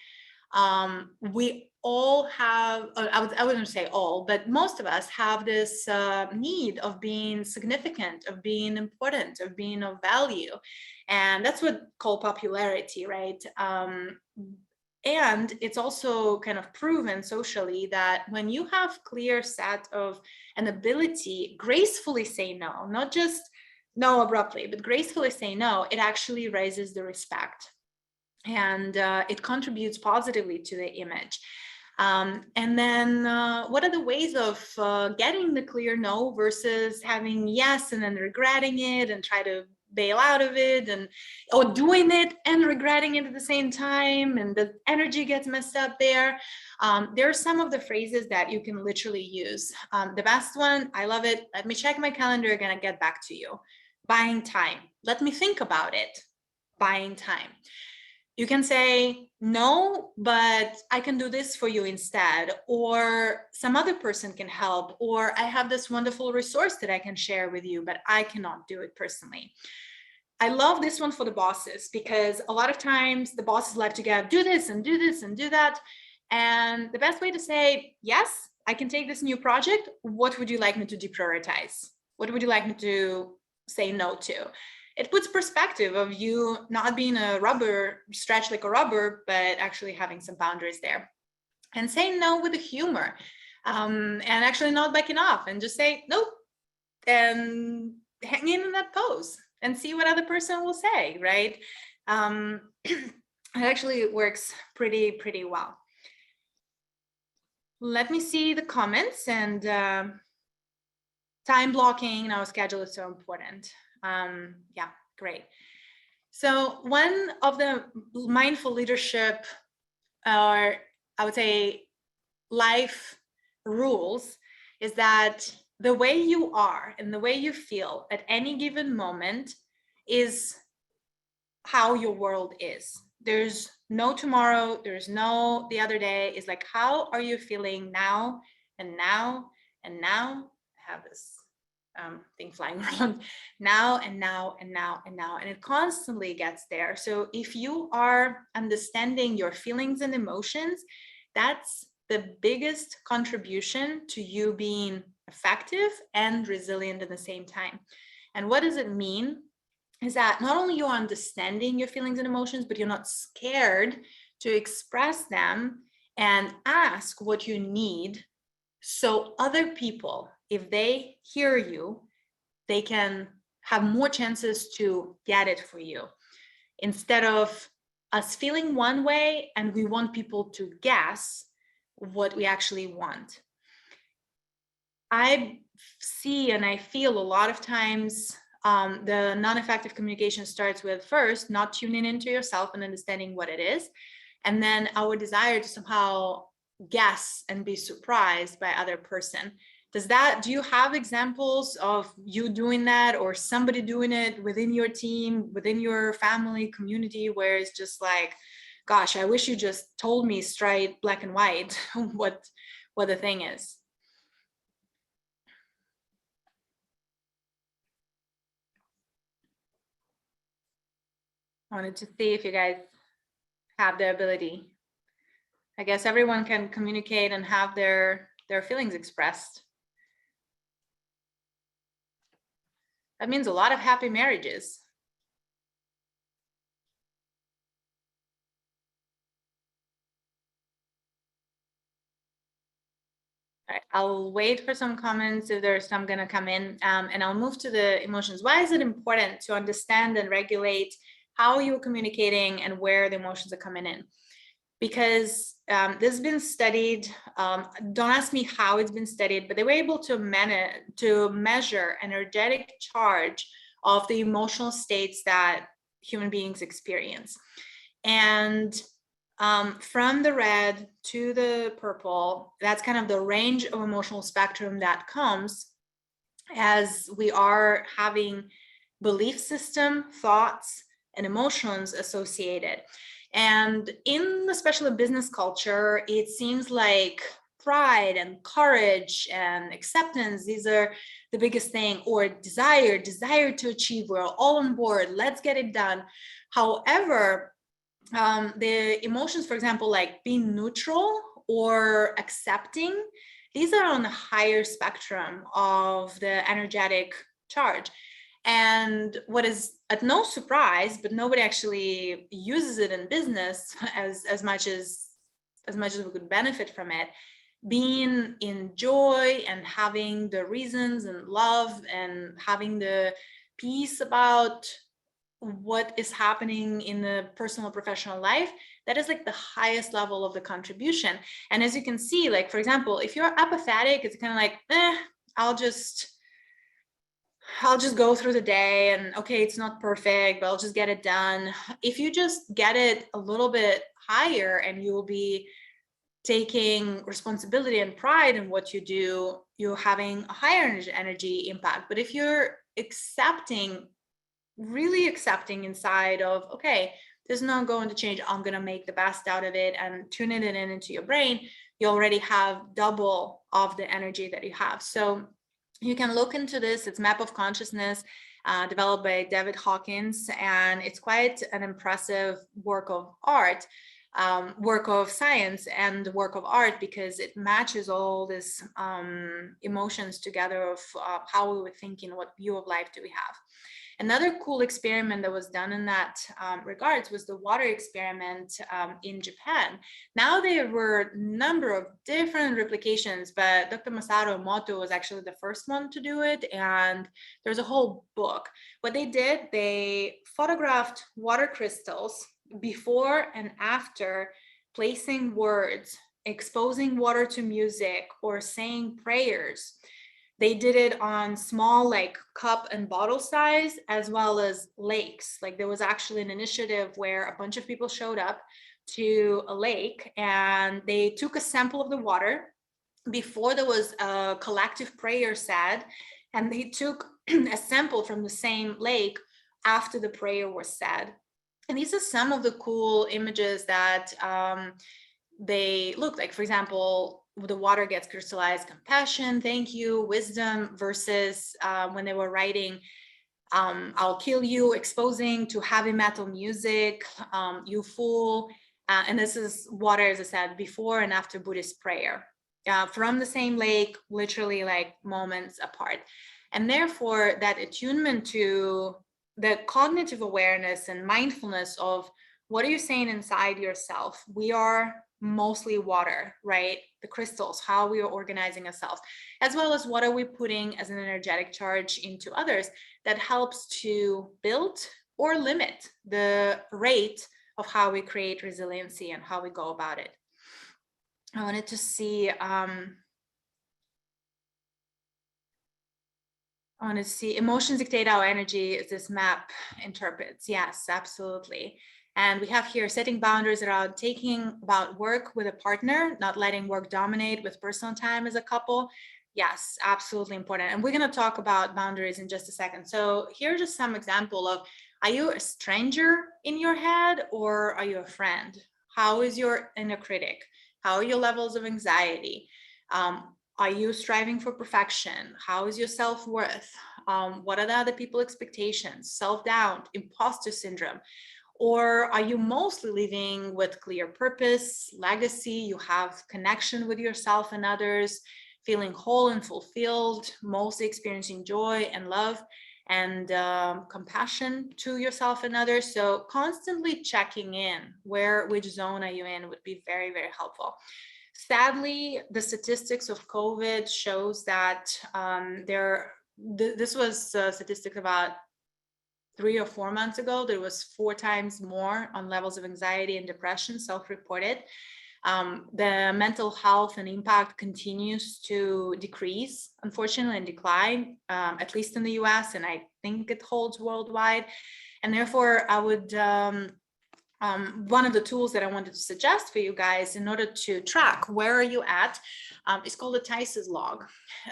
We all have, I wouldn't say all, but most of us have this need of being significant, of being important, of being of value. And that's what called popularity, right? And it's also kind of proven socially that when you have clear set of an ability, gracefully say no, not just no abruptly, but gracefully say no, it actually raises the respect. And it contributes positively to the image. And then what are the ways of getting the clear no versus having yes and then regretting it and try to bail out of it, and or doing it and regretting it at the same time, and the energy gets messed up there. There are some of the phrases that you can literally use. The best one, I love it. Let me check my calendar again and get back to you. Buying time. Let me think about it. Buying time. You can say, no, but I can do this for you instead, or some other person can help, or I have this wonderful resource that I can share with you, but I cannot do it personally. I love this one for the bosses, because a lot of times the bosses like to get, do this and do this and do that. And the best way to say, yes, I can take this new project. What would you like me to deprioritize? What would you like me to say no to? It puts perspective of you not being a rubber, stretched like a rubber, but actually having some boundaries there. And saying no with a humor, and actually not backing off, and just say nope, and hang in that pose and see what other person will say, right? It actually works pretty well. Let me see the comments. And time blocking in our schedule is so important. Yeah, great. So one of the mindful leadership, or I would say life rules, is that the way you are and the way you feel at any given moment is how your world is. There's no tomorrow, there's no the other day. It's like, how are you feeling now and now and now? I have this thing flying around now and now and now and now, and it constantly gets there. So if you are understanding your feelings and emotions, that's the biggest contribution to you being effective and resilient at the same time. And what does it mean? Is that not only you're understanding your feelings and emotions, but you're not scared to express them and ask what you need, so other people, if they hear you, they can have more chances to get it for you, instead of us feeling one way and we want people to guess what we actually want. I see and I feel a lot of times the non-effective communication starts with first not tuning into yourself and understanding what it is, and then our desire to somehow guess and be surprised by other person. Do you have examples of you doing that, or somebody doing it within your team, within your family community, where it's just like, gosh, I wish you just told me straight black and white what the thing is? I wanted to see if you guys have the ability. I guess everyone can communicate and have their feelings expressed. That means a lot of happy marriages. All right, I'll wait for some comments if there's some gonna come in, and I'll move to the emotions. Why is it important to understand and regulate how you're communicating and where the emotions are coming in? Because this has been studied. Don't ask me how it's been studied, but they were able to measure energetic charge of the emotional states that human beings experience. And from the red to the purple, that's kind of the range of emotional spectrum that comes as we are having belief system, thoughts, and emotions associated. And in especially business culture, it seems like pride and courage and acceptance. These are the biggest thing. Or desire to achieve. We're all on board. Let's get it done. However, the emotions, for example, like being neutral or accepting, these are on a higher spectrum of the energetic charge. And what is at no surprise, but nobody actually uses it in business as much as we could benefit from it, being in joy and having the reasons and love and having the peace about what is happening in the personal professional life, that is like the highest level of the contribution. And as you can see, like, for example, if you're apathetic, it's kind of like, I'll just go through the day, and okay, it's not perfect, but I'll just get it done. If you just get it a little bit higher, and you'll be taking responsibility and pride in what you do, you're having a higher energy impact. But if you're really accepting inside of, okay, this is not going to change, I'm going to make the best out of it, and tuning it into your brain, you already have double of the energy that you have. So you can look into this. It's Map of Consciousness, developed by David Hawkins, and it's quite an impressive work of art, work of science and work of art, because it matches all these emotions together of how we were thinking, what view of life do we have. Another cool experiment that was done in that regards was the water experiment in Japan. Now there were a number of different replications, but Dr. Masaru Emoto was actually the first one to do it, and there's a whole book. What they did, they photographed water crystals before and after placing words, exposing water to music, or saying prayers. They did it on small, like cup and bottle size, as well as lakes. Like there was actually an initiative where a bunch of people showed up to a lake, and they took a sample of the water before there was a collective prayer said, and they took a sample from the same lake after the prayer was said. And these are some of the cool images that they look like. For example, the water gets crystallized, compassion, thank you, wisdom, versus when they were writing, I'll kill you, exposing to heavy metal music, you fool. And this is water, as I said, before and after Buddhist prayer, from the same lake, literally like moments apart. And therefore that attunement to the cognitive awareness and mindfulness of what are you saying inside yourself? We are mostly water, right? The crystals, how we are organizing ourselves, as well as what are we putting as an energetic charge into others that helps to build or limit the rate of how we create resiliency and how we go about it. I wanted to see, emotions dictate our energy, as this map interprets. Yes, absolutely. And we have here setting boundaries around taking about work with a partner, not letting work dominate with personal time as a couple. Yes, absolutely important. And we're going to talk about boundaries in just a second. So here are just some example of, are you a stranger in your head, or are you a friend? How is your inner critic? How are your levels of anxiety? Are you striving for perfection? How is your self-worth? What are the other people's expectations? Self-doubt, imposter syndrome? Or are you mostly living with clear purpose, legacy? You have connection with yourself and others, feeling whole and fulfilled, mostly experiencing joy and love and compassion to yourself and others. So constantly checking in, which zone are you in, would be very, very helpful. Sadly, the statistics of COVID shows that this was statistics about 3 or 4 months ago, there was 4 times more on levels of anxiety and depression, self-reported. The mental health and impact continues to decrease, unfortunately, and decline, at least in the US, and I think it holds worldwide. And therefore, I would, one of the tools that I wanted to suggest for you guys in order to track where are you at is called the TISES log.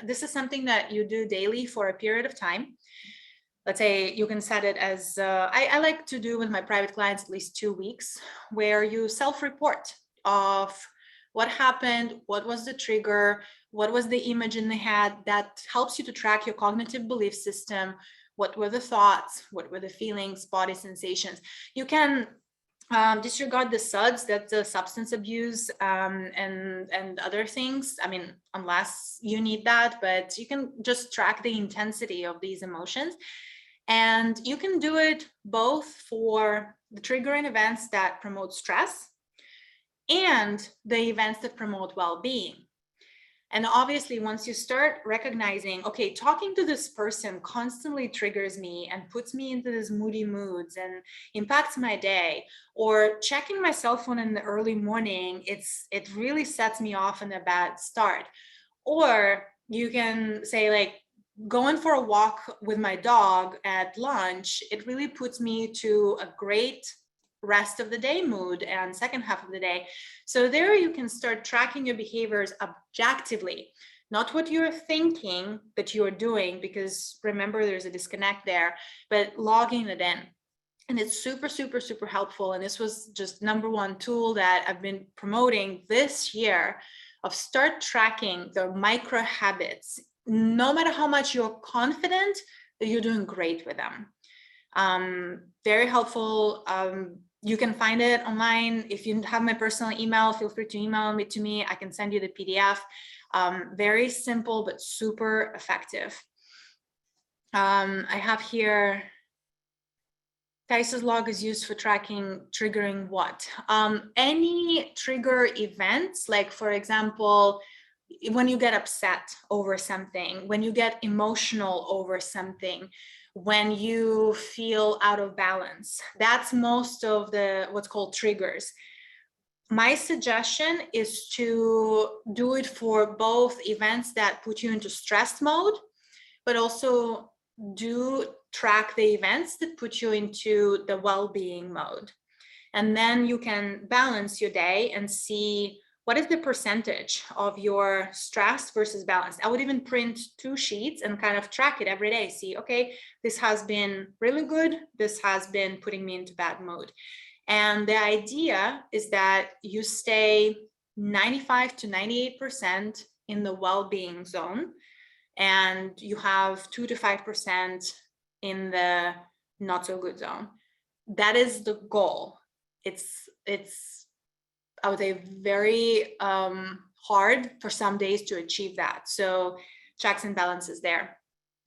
This is something that you do daily for a period of time. Let's say you can set it as, I like to do with my private clients at least 2 weeks, where you self-report of What happened? What was the trigger? What was the image in the head? That helps you to track your cognitive belief system. What were the thoughts? What were the feelings, body sensations? You can disregard the SUDS, that's the substance abuse and other things. I mean, unless you need that, but you can just track the intensity of these emotions. And you can do it both for the triggering events that promote stress and the events that promote well-being. And obviously, once you start recognizing, okay, talking to this person constantly triggers me and puts me into these moody moods and impacts my day, or checking my cell phone in the early morning, it really sets me off on a bad start. Or you can say, like, going for a walk with my dog at lunch, it really puts me to a great rest of the day mood and second half of the day. So there you can start tracking your behaviors objectively, not what you're thinking that you're doing, because remember, there's a disconnect there, but logging it in. And it's super, super, super helpful. And this was just number one tool that I've been promoting this year, of start tracking the micro habits, no matter how much you're confident that you're doing great with them. Very helpful. You can find it online. If you have my personal email, feel free to email it to me. I can send you the PDF. Very simple, but super effective. I have here, Theis's log is used for tracking triggering what? Any trigger events, like for example, when you get upset over something, when you get emotional over something, when you feel out of balance. That's most of the what's called triggers. My suggestion is to do it for both events that put you into stress mode, but also do track the events that put you into the well-being mode. And then you can balance your day and see what is the percentage of your stress versus balance. I would even print 2 sheets and kind of track it every day. See, okay, this has been really good. This has been putting me into bad mode. And the idea is that you stay 95 to 98% in the well-being zone, and you have 2 to 5% in the not so good zone. That is the goal. It's I would say very hard for some days to achieve that. So checks and balances there.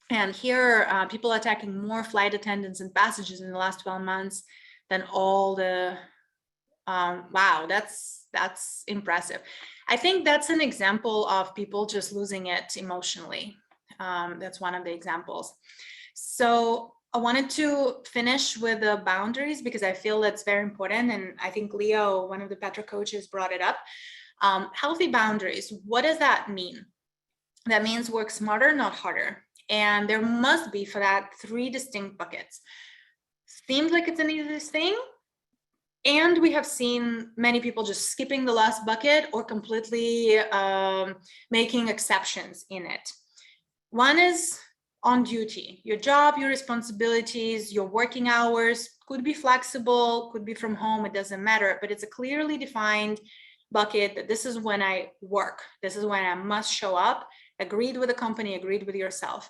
And here, people are tracking more flight attendants and passengers in the last 12 months than all the, wow, that's impressive. I think that's an example of people just losing it emotionally. That's one of the examples. So I wanted to finish with the boundaries, because I feel that's very important. And I think Leo, one of the Petra coaches, brought it up. Healthy boundaries. What does that mean? That means work smarter, not harder. And there must be, for that, 3 distinct buckets. Seems like it's an easy thing. And we have seen many people just skipping the last bucket or completely making exceptions in it. One is on duty. Your job, your responsibilities, your working hours could be flexible, could be from home, it doesn't matter, but it's a clearly defined bucket that this is when I work, this is when I must show up, agreed with the company, agreed with yourself.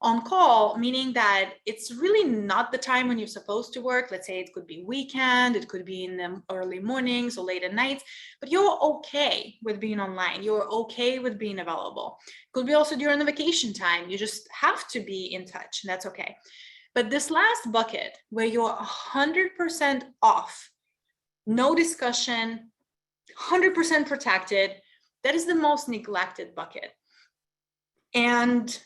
On call, meaning that it's really not the time when you're supposed to work. Let's say it could be weekend, it could be in the early mornings or late at nights, but you're okay with being online. You're okay with being available. It could be also during the vacation time. You just have to be in touch, and that's okay. But this last bucket, where you're 100% off, no discussion, 100% protected, that is the most neglected bucket. And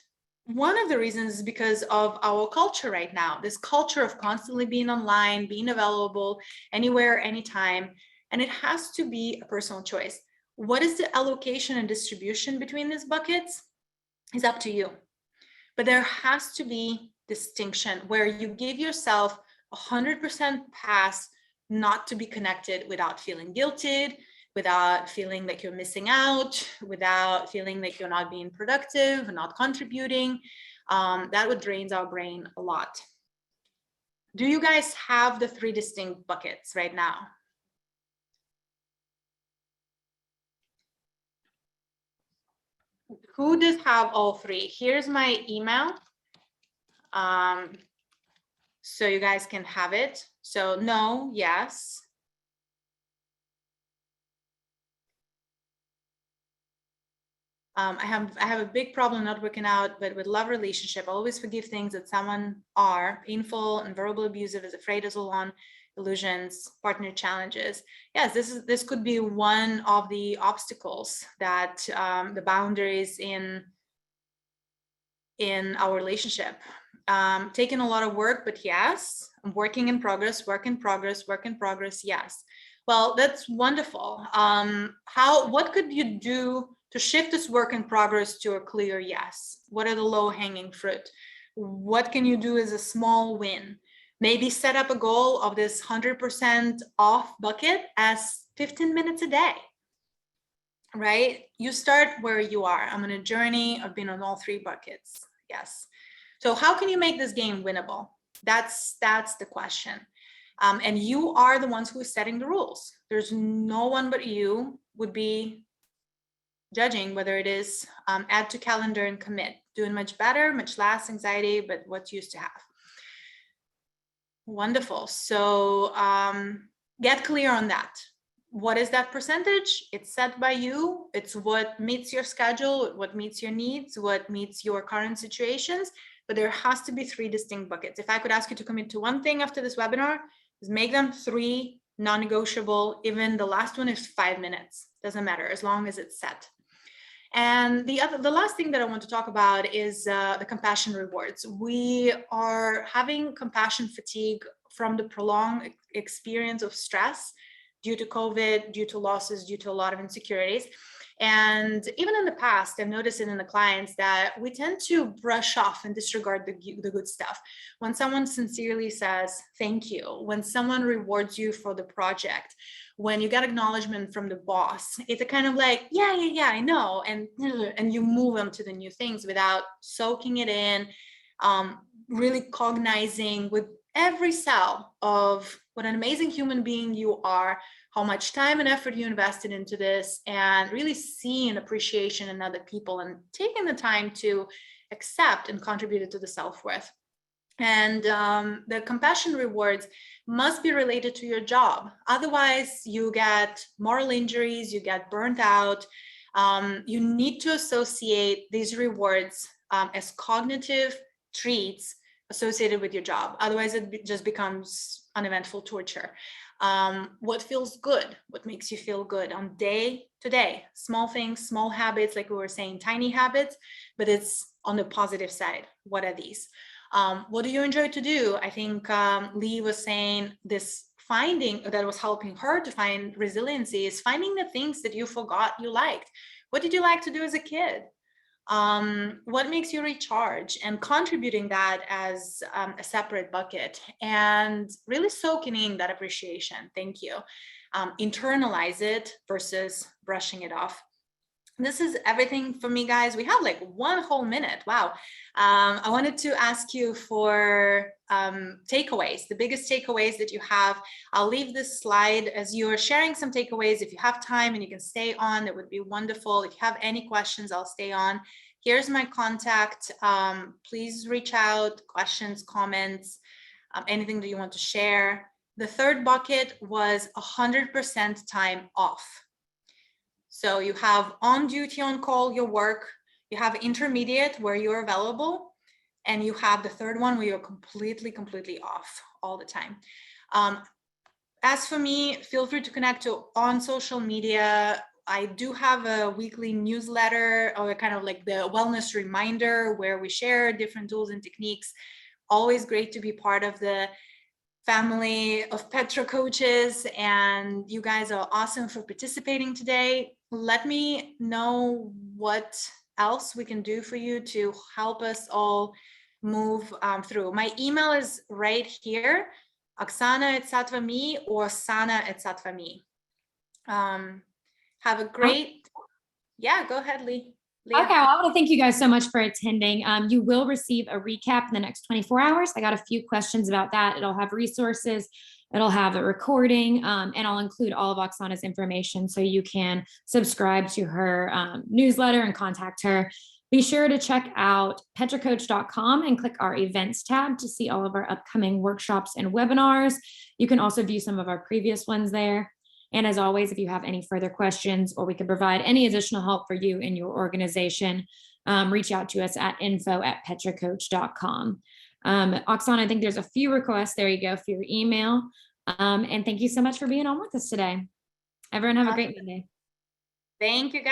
one of the reasons is because of our culture right now, this culture of constantly being online, being available anywhere, anytime, and it has to be a personal choice. What is the allocation and distribution between these buckets is up to you. But there has to be distinction where you give yourself 100% pass not to be connected without feeling guilted, without feeling like you're missing out, without feeling like you're not being productive, not contributing. That would drain our brain a lot. Do you guys have the 3 distinct buckets right now? Who does have all three? Here's my email. So you guys can have it. So no, yes. I have a big problem not working out, but with love relationship, I always forgive things that someone are painful and verbal abusive, is afraid as alone, illusions, partner challenges. Yes, this could be one of the obstacles that the boundaries in our relationship. Taking a lot of work, but yes, working in progress, work in progress, work in progress. Yes. Well, that's wonderful. What could you do to shift this work in progress to a clear yes? What are the low hanging fruit? What can you do as a small win? Maybe set up a goal of this 100% off bucket as 15 minutes a day, right? You start where you are. I'm on a journey. I've been on all three buckets. Yes. So how can you make this game winnable? That's the question. And you are the ones who is setting the rules. There's no one but you would be judging whether it is add to calendar and commit, doing much better, much less anxiety, but what's used to have. Wonderful. So get clear on that. What is that percentage? It's set by you. It's what meets your schedule, what meets your needs, what meets your current situations. But there has to be three distinct buckets. If I could ask you to commit to one thing after this webinar, is make them three non-negotiable. Even the last one is 5 minutes. Doesn't matter as long as it's set. And the last thing that I want to talk about is the compassion rewards. We are having compassion fatigue from the prolonged experience of stress due to COVID, due to losses, due to a lot of insecurities. And even in the past, I've noticed it in the clients that we tend to brush off and disregard the good stuff. When someone sincerely says thank you, when someone rewards you for the project, when you get acknowledgement from the boss, it's a kind of like, yeah, I know. And you move on to the new things without soaking it in, really cognizing with every cell of what an amazing human being you are, how much time and effort you invested into this, and really seeing appreciation in other people and taking the time to accept and contribute it to the self-worth. And the compassion rewards must be related to your job. Otherwise, you get moral injuries, you get burnt out. You need to associate these rewards as cognitive treats associated with your job. Otherwise, it just becomes uneventful torture. What feels good, what makes you feel good on day to day, small things, small habits, like we were saying, tiny habits, but it's on the positive side. What are these? What do you enjoy to do? I think Lee was saying this finding that was helping her to find resiliency is finding the things that you forgot you liked. What did you like to do as a kid? What makes you recharge, and contributing that as a separate bucket and really soaking in that appreciation. Thank you. Internalize it versus brushing it off. This is everything for me, guys. We have like 1 whole minute. Wow. I wanted to ask you for takeaways, the biggest takeaways that you have. I'll leave this slide as you're sharing some takeaways. If you have time and you can stay on, it would be wonderful. If you have any questions, I'll stay on. Here's my contact. Please reach out, questions, comments, anything that you want to share. The third bucket was 100% time off. So you have on duty, on call, your work, you have intermediate where you're available, and you have the third one where you're completely off all the time. As for me, feel free to connect on social media. I do have a weekly newsletter, or kind of like the wellness reminder, where we share different tools and techniques. Always great to be part of the family of Petra coaches, and you guys are awesome for participating today. Let me know what else we can do for you to help us all move through. My email is right here, Oksana@satvami or Sana@satvami. Have a great, yeah, go ahead, Lee. Leah. Okay, well, I want to thank you guys so much for attending. You will receive a recap in the next 24 hours. I got a few questions about that. It'll have resources, it'll have a recording, and I'll include all of Oksana's information so you can subscribe to her newsletter and contact her. Be sure to check out petracoach.com and click our events tab to see all of our upcoming workshops and webinars. You can also view some of our previous ones there. And as always, if you have any further questions or we can provide any additional help for you in your organization, reach out to us at info@petracoach.com. Oksana, I think there's a few requests. There you go for your email. And thank you so much for being on with us today. Everyone have a great Monday. Thank you, guys.